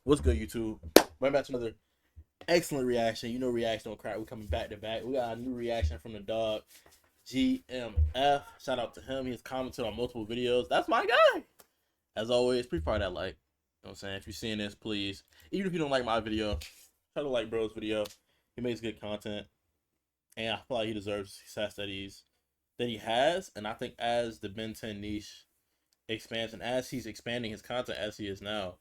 What's good, YouTube? Right back to another excellent reaction. You know, reaction on crack. We're coming back to back. We got a new reaction from the dog, GMF. Shout out to him. He's commented on multiple videos. That's my guy. As always, please fire that like. You know what I'm saying? If you're seeing this, please. Even if you don't like my video, try to like bro's video. He makes good content. And I feel like he deserves the success that he has. And I think as the Ben 10 niche expands and as he's expanding his content as he is now,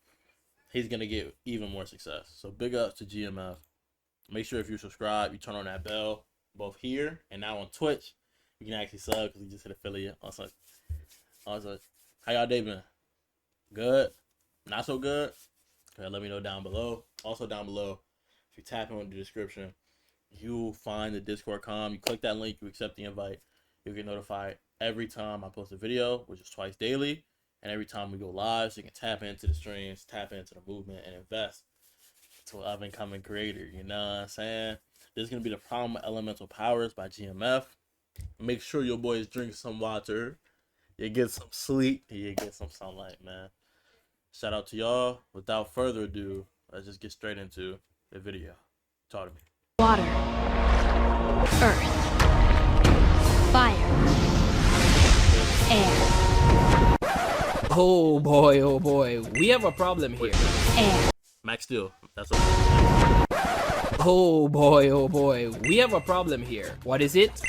he's gonna get even more success. So big ups to GMF. Make sure if you subscribe, you turn on that bell, both here and now on Twitch. You can actually sub because we just hit affiliate. Also, how y'all day been? Good? Not so good? Okay, let me know down below. Also down below, if you tap in the description, you'll find the Discord com. You click that link, you accept the invite. You'll get notified every time I post a video, which is twice daily. And every time we go live, so you can tap into the streams, tap into the movement, and invest to an up-and-coming creator. You know what I'm saying? This is going to be the Problem Elemental Powers by GMF. Make sure your boys drink some water. You get some sleep. You get some sunlight, man. Shout out to y'all. Without further ado, let's just get straight into the video. Talk to me. Water, earth, fire, air. Oh boy, we have a problem here. Air. Max Steel. That's what. Oh boy, we have a problem here. What is it?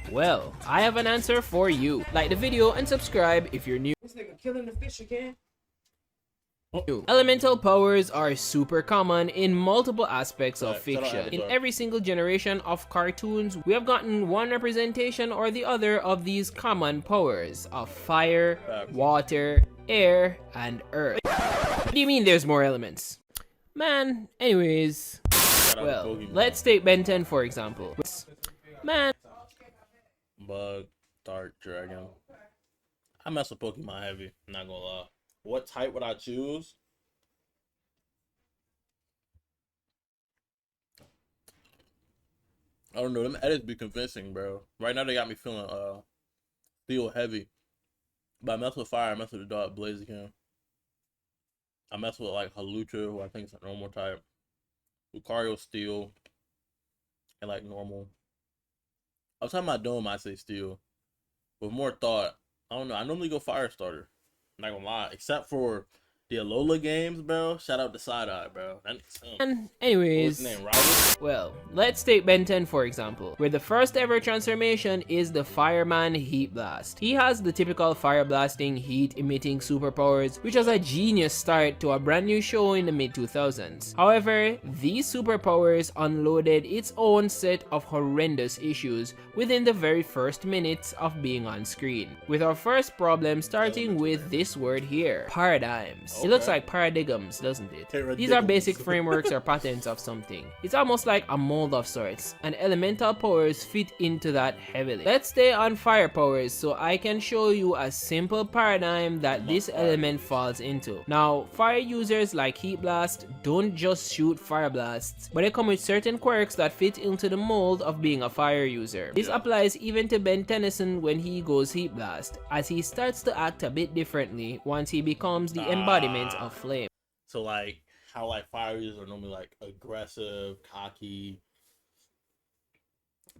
Well, I have an answer for you. Like the video and subscribe if you're new. This nigga killing the fish again. Elemental powers are super common in multiple aspects of Right, fiction. In every single generation of cartoons, we have gotten one representation or the other of these common powers of fire, water, air, and earth. What do you mean there's more elements? Man, anyways, well, let's take Ben 10 for example. Man, Bug, Dark Dragon. I mess with Pokemon heavy, I'm not gonna lie. What type would I choose? I don't know. Them edits be convincing, bro. Right now they got me feeling steel heavy. But I mess with fire. I mess with the dog Blaziken. I mess with like Halucha, who I think is a normal type. Lucario steel. And like normal. I was talking about Dome, I say steel. With more thought, I don't know. I normally go fire starter. Not gonna lie, except for the Alola games, bro. Shout out to Side Eye, bro. and anyways, What's his name, Robert? well, let's take Ben 10 for example, where the first ever transformation is the Fireman Heat Blast. He has the typical fire blasting, heat emitting superpowers, which was a genius start to a brand new show in the mid 2000s. However, these superpowers unloaded its own set of horrendous issues within the very first minutes of being on screen. With our first problem starting with this word here, paradigms. It looks like paradigms, doesn't it? These are basic frameworks or patterns of something. It's almost like a mold of sorts, and elemental powers fit into that heavily. Let's stay on fire powers so I can show you a simple paradigm that this element falls into. Now, fire users like Heat Blast don't just shoot fire blasts, but they come with certain quirks that fit into the mold of being a fire user. This applies even to Ben Tennyson when he goes Heat Blast, as he starts to act a bit differently once he becomes the embodiment of flame. So like how like fire users are normally like aggressive, cocky,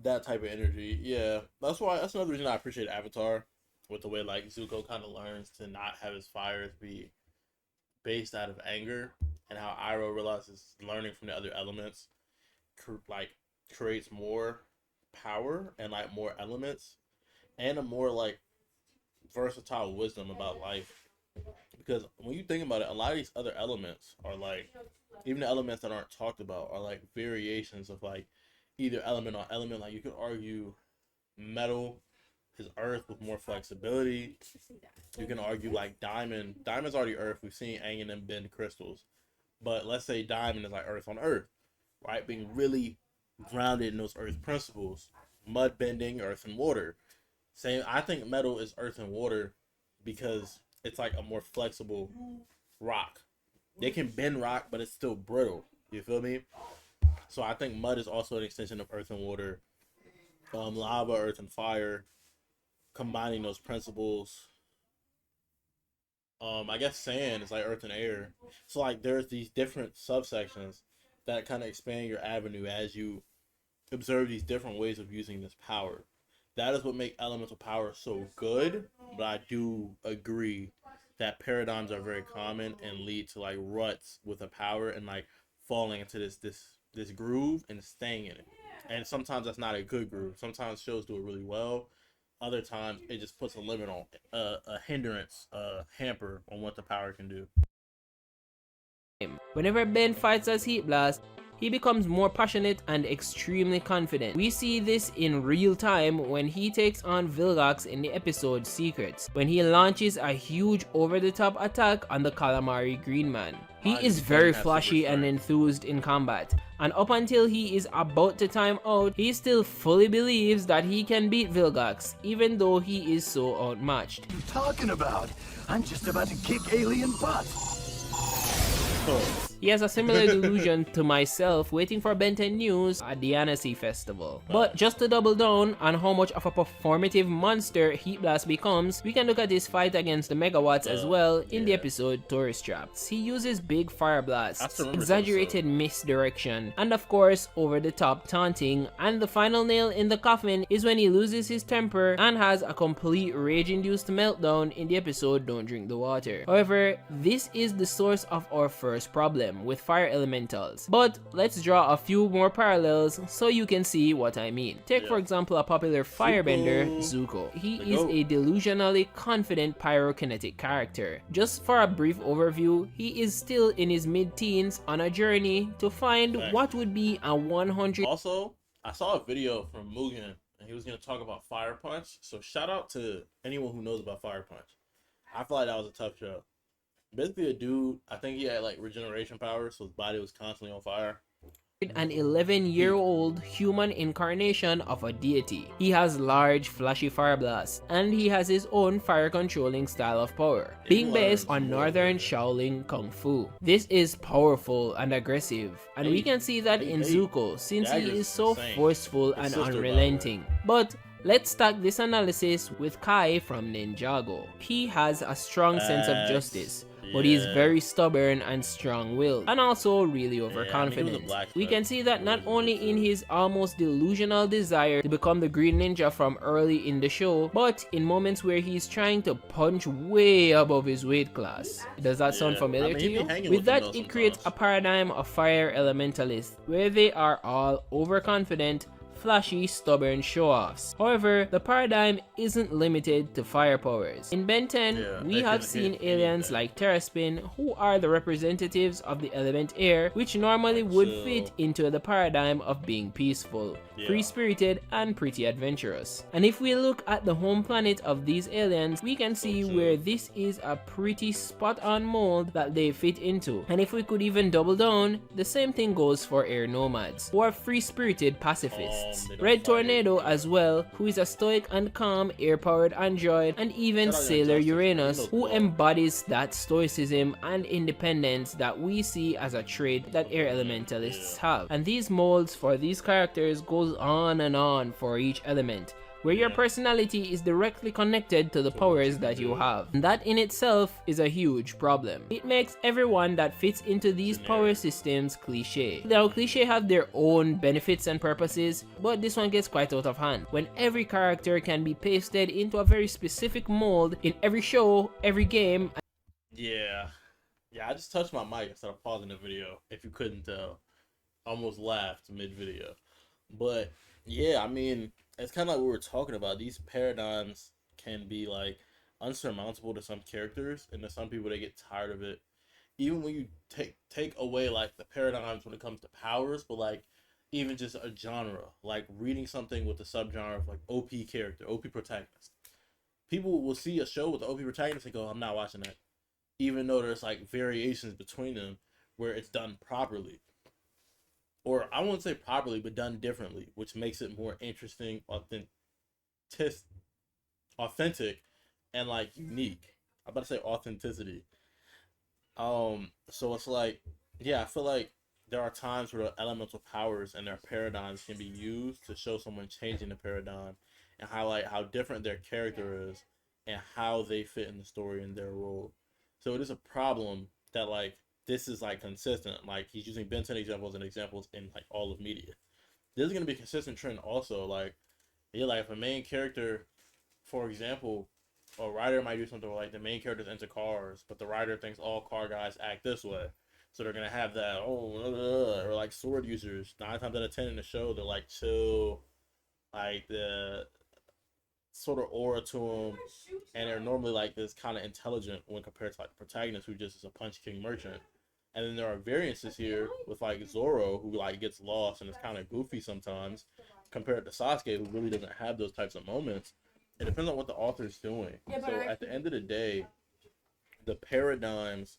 that type of energy. Yeah, that's another reason I appreciate Avatar, with the way like Zuko kind of learns to not have his fires be based out of anger, and how Iroh realizes learning from the other elements creates more power and like more elements and a more like versatile wisdom about life. Because when you think about it, a lot of these other elements are like, even the elements that aren't talked about are like variations of like either element on element. Like you could argue metal is earth with more flexibility. You can argue like diamond's already earth. We've seen Aang and them bend crystals, but let's say diamond is like earth on earth, right? Being really grounded in those earth principles. Mud bending, earth and water. Same, I think metal is earth and water because it's like a more flexible rock. They can bend rock, but it's still brittle. You feel me? So I think mud is also an extension of earth and water. Lava, earth and fire, combining those principles. I guess sand is like earth and air. So like there's these different subsections that kind of expand your avenue as you observe these different ways of using this power. That is what make elemental power so good. But I do agree that paradigms are very common and lead to like ruts with a power and like falling into this groove and staying in it. And sometimes that's not a good groove. Sometimes shows do it really well. Other times it just puts a limit on a hindrance, a hamper on what the power can do. Whenever Ben fights as Heat Blast, he becomes more passionate and extremely confident. We see this in real time when he takes on Vilgax in the episode Secrets, when he launches a huge over-the-top attack on the Calamari Green Man. He is very flashy and enthused in combat, and up until he is about to time out, he still fully believes that he can beat Vilgax, even though he is so outmatched. What are you talking about? I'm just about to kick alien butt. Oh. He has a similar delusion to myself waiting for Ben 10 news at the Annecy Festival. But just to double down on how much of a performative monster Heat Blast becomes, we can look at his fight against the Megawatts as well in the episode Tourist Traps. He uses big fire blasts, exaggerated misdirection, and of course over-the-top taunting, and the final nail in the coffin is when he loses his temper and has a complete rage-induced meltdown in the episode Don't Drink the Water. However, this is the source of our first problem with fire elementals, but let's draw a few more parallels so you can see what I mean. Take for example a popular firebender, Zuko. He is a delusionally confident pyrokinetic character. Just for a brief overview, he is still in his mid-teens on a journey to find what would be a 100. Also, I saw a video from Mugen and he was going to talk about Fire Punch, so shout out to anyone who knows about Fire Punch. I feel like that was a tough show. Basically a dude, I think he had like regeneration powers, so his body was constantly on fire. An 11-year-old human incarnation of a deity. He has large flashy fire blasts, and he has his own fire controlling style of power, being based on northern Shaolin Kung Fu. This is powerful and aggressive, and we can see that in Zuko since he is so forceful and unrelenting. But let's stack this analysis with Kai from Ninjago. He has a strong sense of justice, but he is very stubborn and strong-willed, and also really overconfident. We can see that not only in his almost delusional desire to become the Green Ninja from early in the show, but in moments where he's trying to punch way above his weight class. Does that sound familiar to you? With that, it creates a paradigm of fire elementalists, where they are all overconfident, flashy, stubborn show-offs. However, the paradigm isn't limited to fire powers. In Ben 10, we have seen aliens like Terraspin, who are the representatives of the element air, which normally would fit into the paradigm of being peaceful, free-spirited, and pretty adventurous. And if we look at the home planet of these aliens, we can see where this is a pretty spot-on mold that they fit into. And if we could even double down, the same thing goes for air nomads, who are free-spirited pacifists. Red Tornado as well, who is a stoic and calm air-powered android, and even Sailor Uranus, who embodies that stoicism and independence that we see as a trait that air elementalists have. And these molds for these characters goes on and on for each element, where your personality is directly connected to the powers that you have. And that in itself is a huge problem. It makes everyone that fits into these power systems cliche. Now, cliche have their own benefits and purposes, but this one gets quite out of hand, when every character can be pasted into a very specific mold in every show, every game. Yeah, I just touched my mic instead of pausing the video, if you couldn't tell. Almost laughed mid-video. But yeah, I mean, it's kind of like what we were talking about. These paradigms can be like unsurmountable to some characters, and to some people they get tired of it. Even when you take away like the paradigms when it comes to powers, but like even just a genre, like reading something with the subgenre of like OP character, OP protagonist. People will see a show with the OP protagonist and go, "I'm not watching that," even though there's like variations between them where it's done properly. Or I won't say properly, but done differently, which makes it more interesting, authentic, and like unique. I'm about to say authenticity. So it's like, yeah, I feel like there are times where the elemental powers and their paradigms can be used to show someone changing the paradigm and highlight how different their character is and how they fit in the story and their role. So it is a problem that like this is like consistent. Like he's using Ben 10 examples and examples in like all of media. This is gonna be a consistent trend also. Like yeah, like if a main character, for example, a writer might do something where like the main character's into cars, but the writer thinks all car guys act this way. So they're gonna have that or like sword users. 9 times out of 10 in the show, they're like chill, like the sort of aura to them, and they're normally like this kind of intelligent when compared to like the protagonist who just is a punch king merchant. And then there are variances here with like Zoro who like gets lost and is kind of goofy sometimes, compared to Sasuke who really doesn't have those types of moments. It depends on what the author's doing. So at the end of the day, the paradigms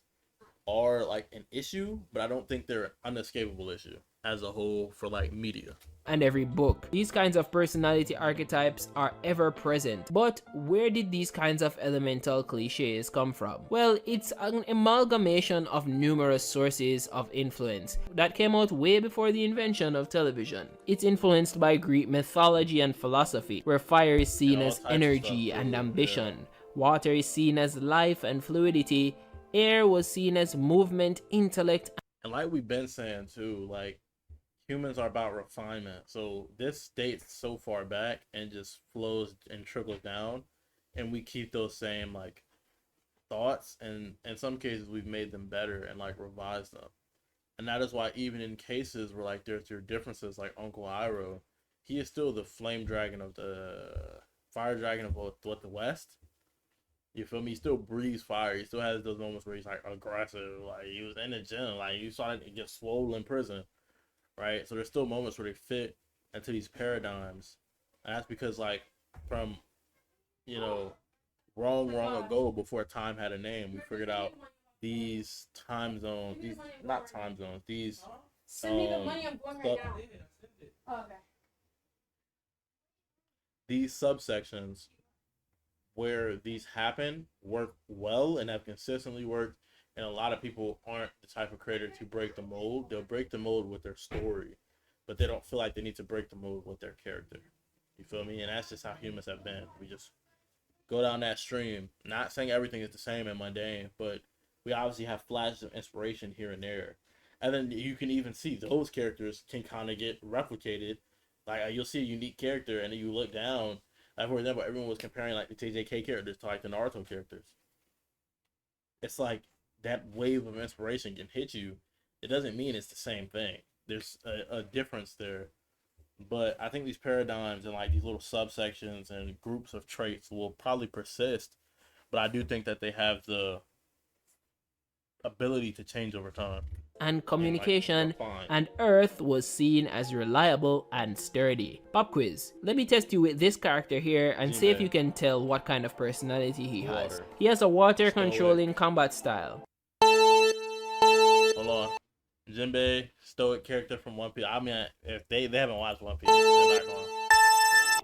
are like an issue, but I don't think they're an unescapable issue as a whole for like media. And every book. These kinds of personality archetypes are ever present. But where did these kinds of elemental cliches come from? Well, it's an amalgamation of numerous sources of influence that came out way before the invention of television. It's influenced by Greek mythology and philosophy, where fire is seen as energy and ambition, water is seen as life and fluidity, air was seen as movement, intellect. And like we've been saying too, like humans are about refinement. So this dates so far back and just flows and trickles down, and we keep those same like thoughts, and in some cases we've made them better and like revised them. And that is why even in cases where like there's your differences, like Uncle Iroh, he is still the flame dragon of the fire dragon of what the West. You feel me? He still breathes fire. He still has those moments where he's like aggressive. Like he was in the gym. Like you saw it get swollen in prison. Right? So there's still moments where they fit into these paradigms. And that's because like from, you know, long ago before time had a name, we figured out these time zones, these not time zones, these these subsections where these happen work well and have consistently worked, and a lot of people aren't the type of creator to break the mold. They'll break the mold with their story, but they don't feel like they need to break the mold with their character. You feel me? And that's just how humans have been. We just go down that stream. Not saying everything is the same and mundane, but we obviously have flashes of inspiration here and there. And then you can even see those characters can kind of get replicated. Like you'll see a unique character, and then you look down. Like for example, everyone was comparing like the TJK characters to like the Naruto characters. It's like that wave of inspiration can hit you. It doesn't mean it's the same thing. There's a difference there. But I think these paradigms and like these little subsections and groups of traits will probably persist. But I do think that they have the ability to change over time. And communication, and Earth was seen as reliable and sturdy. Pop quiz. Let me test you with this character here and see if you can tell what kind of personality he has. He has a water controlling combat style. Hold on. Jinbei, stoic character from One Piece. I mean, if they haven't watched One Piece, they're not going.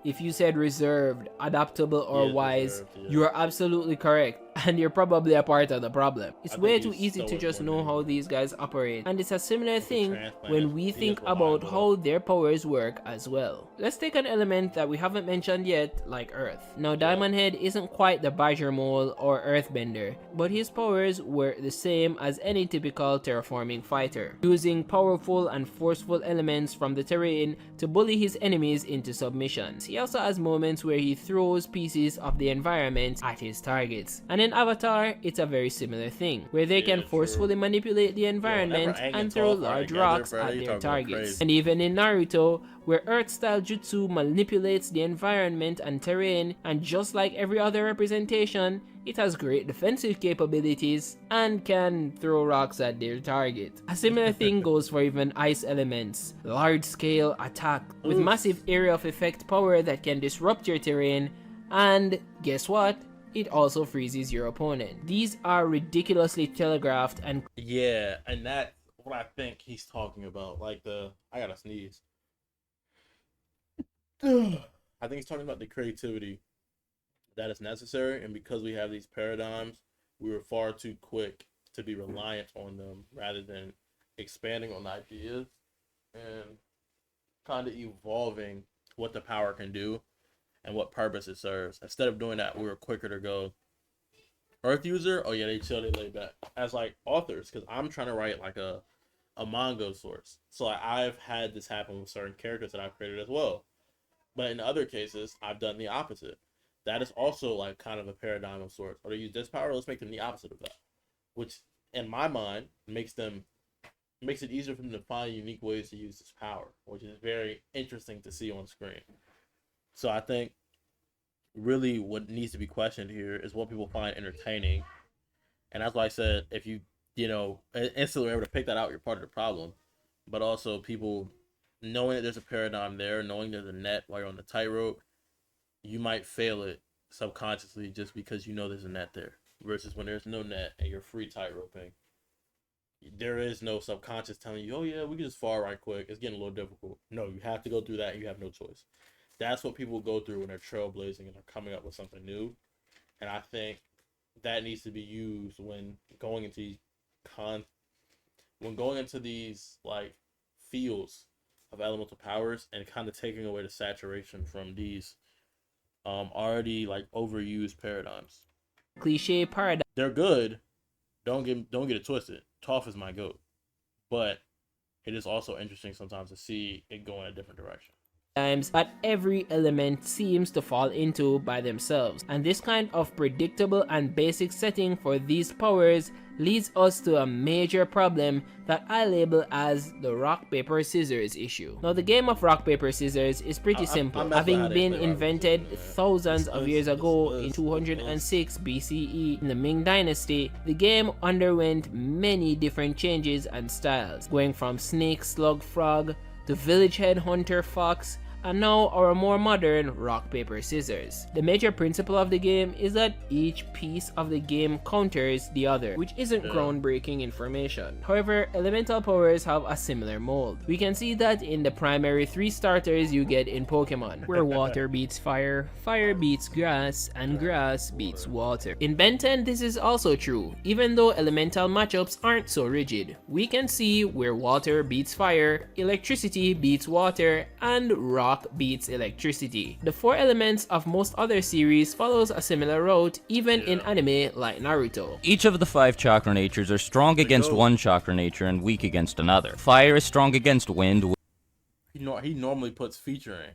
If you said reserved, adaptable, or wise, you are absolutely correct, and you're probably a part of the problem. It's way too easy to just know how these guys operate, and it's a similar thing when we think about how their powers work as well. Let's take an element that we haven't mentioned yet, like Earth. Now, Diamond Head isn't quite the Badger Mole or Earthbender, but his powers were the same as any typical terraforming fighter, using powerful and forceful elements from the terrain to bully his enemies into submission. He also has moments where he throws pieces of the environment at his targets. And in Avatar, it's a very similar thing, where they can forcefully manipulate the environment and throw large rocks at their targets. And even in Naruto, where Earth-style jutsu manipulates the environment and terrain, and just like every other representation, it has great defensive capabilities and can throw rocks at their target. A similar thing goes for even ice elements. Large-scale attack with massive area of effect power that can disrupt your terrain, and guess what? It also freezes your opponent. These are ridiculously telegraphed and yeah, and that's what I think he's talking about. Like I gotta sneeze. I think he's talking about the creativity that is necessary, and because we have these paradigms, we were far too quick to be reliant on them rather than expanding on ideas and kind of evolving what the power can do and what purpose it serves. Instead of doing that, we were quicker to go, Earth user, oh yeah, they chill, they lay back. As like authors, because I'm trying to write like a manga of sorts. So like, I've had this happen with certain characters that I've created as well. But in other cases, I've done the opposite. That is also like kind of a paradigm of sorts. Or they use this power, let's make them the opposite of that. Which in my mind makes it easier for them to find unique ways to use this power, which is very interesting to see on screen. So I think really what needs to be questioned here is what people find entertaining. And that's why I said if you instantly were able to pick that out, you're part of the problem. But also people knowing that there's a paradigm there, knowing there's a net while you're on the tightrope, you might fail it subconsciously just because you know there's a net there. Versus when there's no net and you're free tightroping, there is no subconscious telling you, oh yeah, we can just fall right quick. It's getting a little difficult. No, you have to go through that and you have no choice. That's what people go through when they're trailblazing and they're coming up with something new. And I think that needs to be used when going into these like fields of elemental powers and kind of taking away the saturation from these already like overused paradigms. Cliche paradigm. They're good. Don't get it twisted. Toph is my goat, but it is also interesting sometimes to see it go in a different direction. That every element seems to fall into by themselves, and this kind of predictable and basic setting for these powers leads us to a major problem that I label as the rock paper scissors issue. Now the game of rock paper scissors is pretty simple, having been invented thousands of years ago in 206 BCE in the Ming Dynasty. The game underwent many different changes and styles, going from snake, slug, frog to village head, hunter, fox, and now our more modern rock paper scissors. The major principle of the game is that each piece of the game counters the other, which isn't groundbreaking information. However, elemental powers have a similar mold. We can see that in the primary 3 starters you get in Pokemon, where water beats fire, fire beats grass, and grass beats water. In Ben 10 this is also true, even though elemental matchups aren't so rigid. We can see where water beats fire, electricity beats water, and rock beats electricity. The 4 elements of most other series follows a similar route, even in anime like Naruto. Each of the 5 chakra natures are strong against one chakra nature and weak against another. Fire is strong against wind. He normally puts featuring,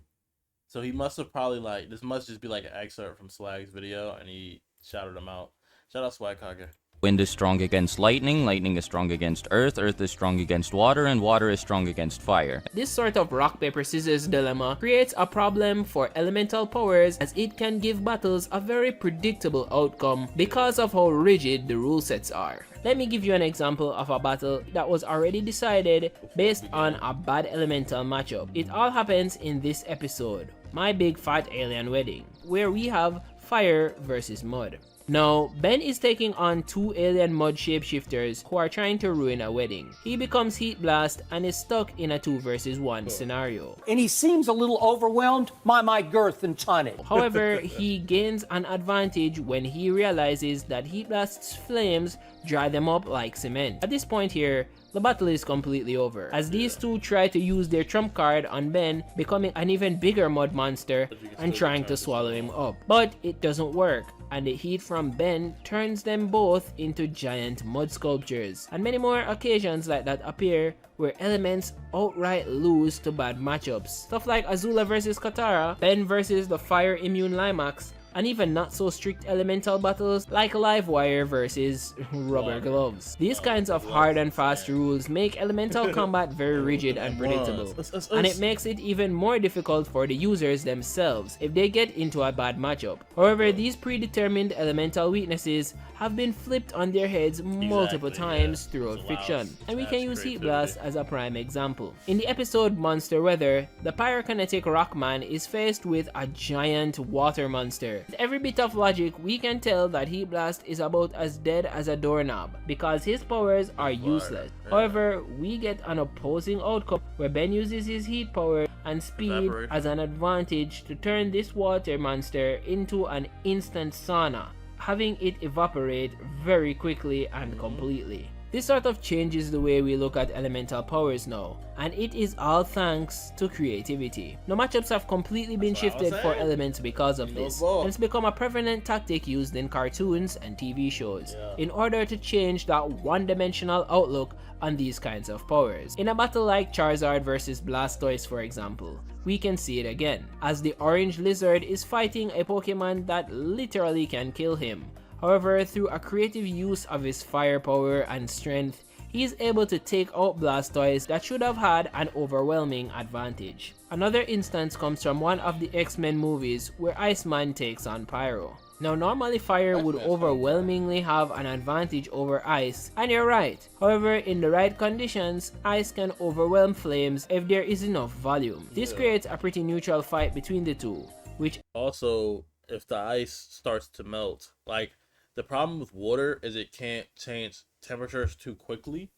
so he must have probably like this must just be like an excerpt from Swag's video, and he shouted them out. Shout out Swag Kage. Wind is strong against lightning, lightning is strong against earth, earth is strong against water, and water is strong against fire. This sort of rock paper scissors dilemma creates a problem for elemental powers, as it can give battles a very predictable outcome because of how rigid the rule sets are. Let me give you an example of a battle that was already decided based on a bad elemental matchup. It all happens in this episode, My Big Fat Alien Wedding, where we have fire versus mud. Now, Ben is taking on 2 alien mud shapeshifters who are trying to ruin a wedding. He becomes Heat Blast and is stuck in a 2 versus 1 scenario. And he seems a little overwhelmed by my girth and tonnage. However, he gains an advantage when he realizes that Heat Blast's flames dry them up like cement. At this point here, the battle is completely over, as these 2 try to use their trump card on Ben, becoming an even bigger mud monster and trying to swallow him up. But it doesn't work, and the heat from Ben turns them both into giant mud sculptures. And many more occasions like that appear where elements outright lose to bad matchups. Stuff like Azula versus Katara, Ben versus the fire immune Limax, and even not so strict elemental battles like Livewire versus Rubber Gloves. These kinds of hard and fast rules make elemental combat very rigid and predictable, and it makes it even more difficult for the users themselves if they get into a bad matchup. However, these predetermined elemental weaknesses have been flipped on their heads multiple times throughout fiction, and we can use Heat Blast as a prime example. In the episode Monster Weather, the pyrokinetic Rockman is faced with a giant water monster. With every bit of logic, we can tell that Heat Blast is about as dead as a doorknob because his powers are useless. However, we get an opposing outcome where Ben uses his heat power and speed as an advantage to turn this water monster into an instant sauna, having it evaporate very quickly and completely. This sort of changes the way we look at elemental powers now, and it is all thanks to creativity. No matchups have completely been shifted for elements because of this, and it's become a prevalent tactic used in cartoons and TV shows in order to change that one-dimensional outlook on these kinds of powers. In a battle like Charizard versus Blastoise, for example, we can see it again, as the orange lizard is fighting a Pokemon that literally can kill him. However, through a creative use of his fire power and strength, he is able to take out Blastoise that should have had an overwhelming advantage. Another instance comes from one of the X-Men movies where Iceman takes on Pyro. Now normally fire would overwhelmingly have an advantage over ice, and you're right. However, in the right conditions, ice can overwhelm flames if there is enough volume. This creates a pretty neutral fight between the two, which also, if the ice starts to melt, like, the problem with water is it can't change temperatures too quickly.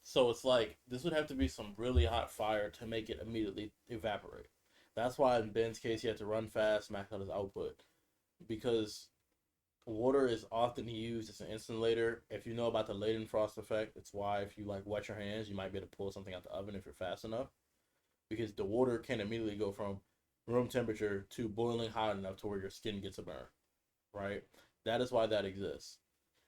So it's like, this would have to be some really hot fire to make it immediately evaporate. That's why in Ben's case, he had to run fast, max out his output. Because water is often used as an insulator. If you know about the Leidenfrost effect, it's why if you like wet your hands, you might be able to pull something out the oven if you're fast enough. Because the water can immediately go from room temperature to boiling hot enough to where your skin gets a burn, right? That is why that exists.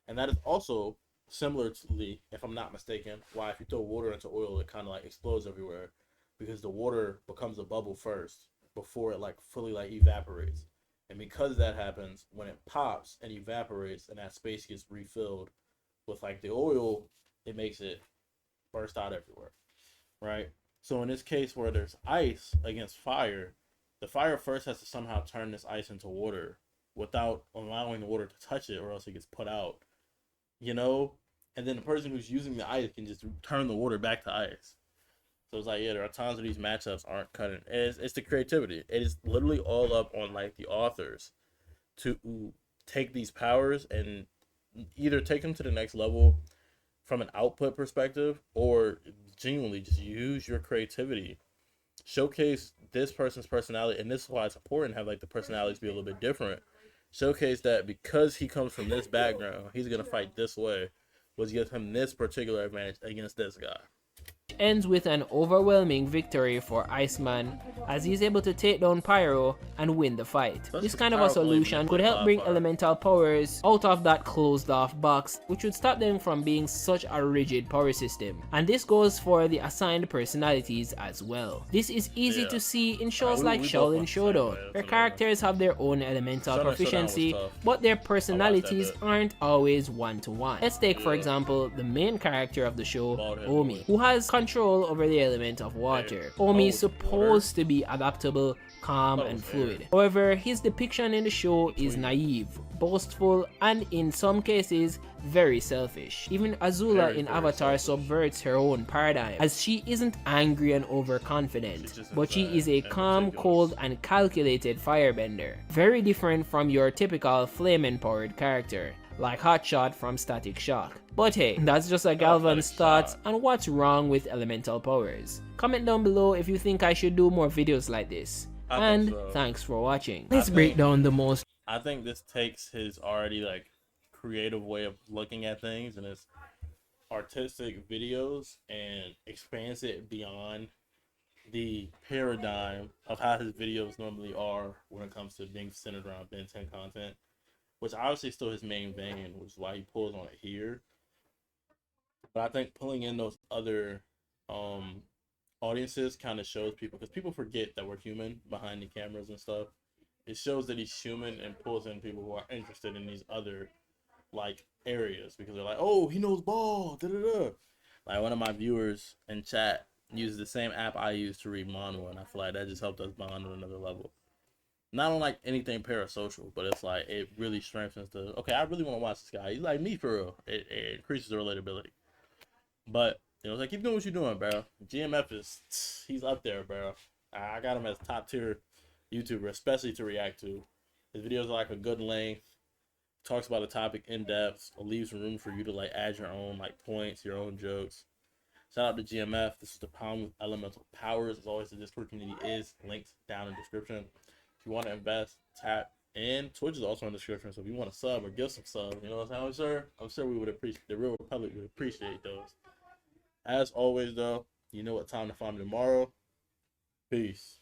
And that is also similarly, if I'm not mistaken, why if you throw water into oil, it kind of like explodes everywhere, because the water becomes a bubble first before it like fully like evaporates. And because that happens, when it pops and evaporates and that space gets refilled with like the oil, it makes it burst out everywhere, right? So in this case where there's ice against fire, the fire first has to somehow turn this ice into water without allowing the water to touch it, or else it gets put out, you know? And then the person who's using the ice can just turn the water back to ice. So it's like, yeah, there are times where these matchups aren't cutting. It's the creativity. It is literally all up on like the authors to take these powers and either take them to the next level from an output perspective, or genuinely just use your creativity, showcase this person's personality. And this is why it's important to have like the personalities be a little bit different. Showcase that because he comes from this background, he's gonna fight this way, was give him this particular advantage against this guy. Ends with an overwhelming victory for Iceman, as he's able to take down Pyro and win the fight. This kind of a solution could help bring elemental powers out of that closed off box, which would stop them from being such a rigid power system. And this goes for the assigned personalities as well. This is easy to see in shows like Shaolin Showdown, where characters have their own elemental proficiency, but their personalities aren't always one-to-one. Let's take for example the main character of the show, Omi, who has control over the element of water. Omi is supposed to be adaptable, calm, and fluid. However, his depiction in the show is naive, boastful, and in some cases, very selfish. Even Azula in Avatar subverts her own paradigm, as she isn't angry and overconfident, but she is a calm, cold, and calculated firebender. Very different from your typical flame-empowered character, like Hotshot from Static Shock. But hey, that's just a Galvan's thoughts on what's wrong with elemental powers. Comment down below if you think I should do more videos like this. And thanks for watching. Let's break down the most. I think this takes his already like creative way of looking at things and his artistic videos and expands it beyond the paradigm of how his videos normally are when it comes to being centered around Ben 10 content, which obviously is still his main vein, which is why he pulls on it here. But I think pulling in those other audiences kind of shows people, because people forget that we're human behind the cameras and stuff. It shows that he's human and pulls in people who are interested in these other like areas, because they're like, oh, he knows ball, da-da-da. Like one of my viewers in chat uses the same app I use to read manga, and I feel like that just helped us bond on another level. Not on like anything parasocial, but it's like it really strengthens the, okay, I really want to watch this guy. He's like me for real. It increases the relatability. But you know, it's like, keep doing what you're doing, bro. GMF is, he's up there, bro. I got him as top tier YouTuber, especially to react to. His videos are like a good length, talks about a topic in depth, leaves room for you to like add your own like points, your own jokes. Shout out to GMF. This is the Pound with Elemental Powers. As always, the Discord community is linked down in the description. If you want to invest, tap And Twitch is also in the description, so if you want to sub or give some sub, you know what I'm saying? I'm sure we would appreciate, the Real Republic would appreciate those. As always, though, you know what time to find me tomorrow. Peace.